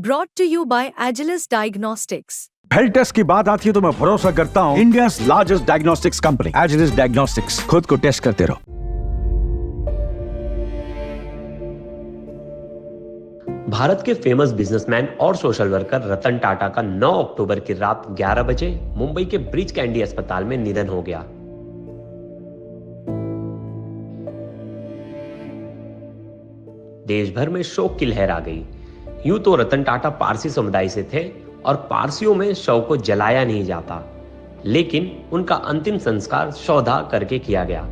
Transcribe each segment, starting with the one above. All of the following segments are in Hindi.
Brought to you by Agilus Diagnostics. Health test की बात आती है तो मैं भरोसा करता हूँ India's largest diagnostics company Agilus Diagnostics. खुद को टेस्ट करते रहो। भारत के फेमस बिजनेसमैन और सोशल वर्कर रतन टाटा का 9 अक्टूबर की रात 11 बजे मुंबई के ब्रीच कैंडी अस्पताल में निधन हो गया। देश भर में शोक की लहर आ गई। यूं तो रतन टाटा पारसी समुदाय से थे और पारसियों में शव को जलाया नहीं जाता, लेकिन उनका अंतिम संस्कार शवदाह करके किया गया।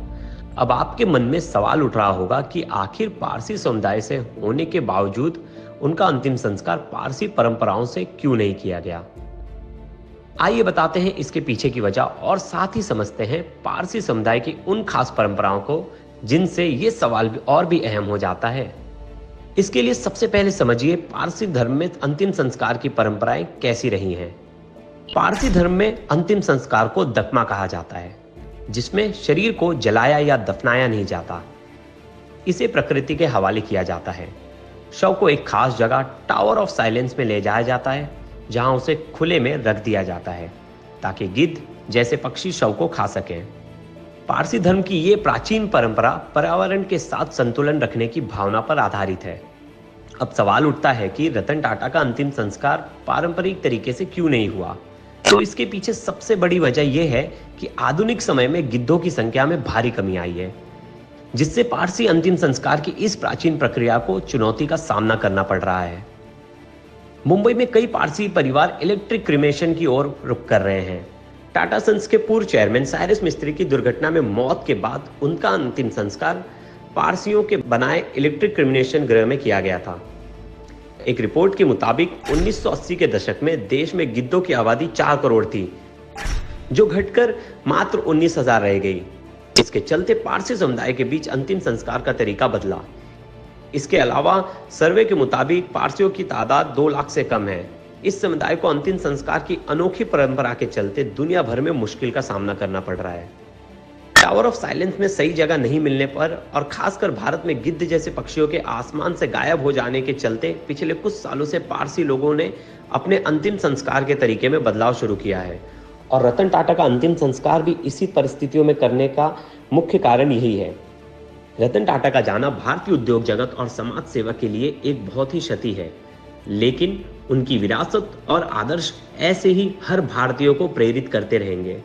अब आपके मन में सवाल उठ रहा होगा कि आखिर पारसी समुदाय से होने के बावजूद उनका अंतिम संस्कार पारसी परंपराओं से क्यों नहीं किया गया। आइए बताते हैं इसके पीछे की वजह और साथ ही समझते हैं पारसी समुदाय की उन खास परंपराओं को जिनसे ये सवाल और भी अहम हो जाता है। इसके लिए सबसे पहले समझिए पारसी धर्म में अंतिम संस्कार की परंपराएं कैसी रही हैं। पारसी धर्म में अंतिम संस्कार को दफमा कहा जाता है, जिसमें शरीर को जलाया या दफनाया नहीं जाता। इसे प्रकृति के हवाले किया जाता है। शव को एक खास जगह टावर ऑफ साइलेंस में ले जाया जाता है, जहां उसे खुले में रख दिया जाता है ताकि गिद्ध जैसे पक्षी शव को खा सकें। पारसी धर्म की ये प्राचीन परंपरा पर्यावरण के साथ संतुलन रखने की भावना पर आधारित है। अब सवाल उठता है कि रतन टाटा का अंतिम संस्कार पारंपरिक तरीके से क्यों नहीं हुआ। तो इसके पीछे सबसे बड़ी वजह यह है कि आधुनिक समय में गिद्धों की संख्या में भारी कमी आई है, जिससे पारसी अंतिम संस्कार की इस प्राचीन प्रक्रिया को चुनौती का सामना करना पड़ रहा है। मुंबई में कई पारसी परिवार इलेक्ट्रिक क्रिमेशन की ओर रुख कर रहे हैं। टाटा सन्स के पूर्व चेयरमैन साइरस मिस्त्री की दुर्घटना में मौत के बाद उनका अंतिम संस्कार पारसियों के बनाए इलेक्ट्रिक क्रिमिनेशन गृह में किया गया था। एक रिपोर्ट के मुताबिक 1980 के दशक में देश में गिद्धों की आबादी 4 करोड़ थी, जो घटकर मात्र 19,000 रह गई। इसके चलते पारसी समुदाय के बीच अंतिम संस्कार का तरीका बदला। इसके अलावा सर्वे के मुताबिक पारसियों की तादाद 2 लाख से कम है। इस समुदाय को अंतिम संस्कार की अनोखी परंपरा के चलते दुनिया भर में मुश्किल का सामना करना पड़ रहा है। टावर ऑफ साइलेंस में सही जगह नहीं मिलने पर और खासकर भारत में गिद्ध जैसे पक्षियों के आसमान से गायब हो जाने के चलते पिछले कुछ सालों से पारसी लोगों ने अपने अंतिम संस्कार के तरीके में बदलाव शुरू किया है, और रतन टाटा का अंतिम संस्कार भी इसी परिस्थितियों में करने का मुख्य कारण यही है। रतन टाटा का जाना भारतीय उद्योग जगत और समाज सेवा के लिए एक बहुत ही क्षति है, लेकिन उनकी विरासत और आदर्श ऐसे ही हर भारतीय को प्रेरित करते रहेंगे।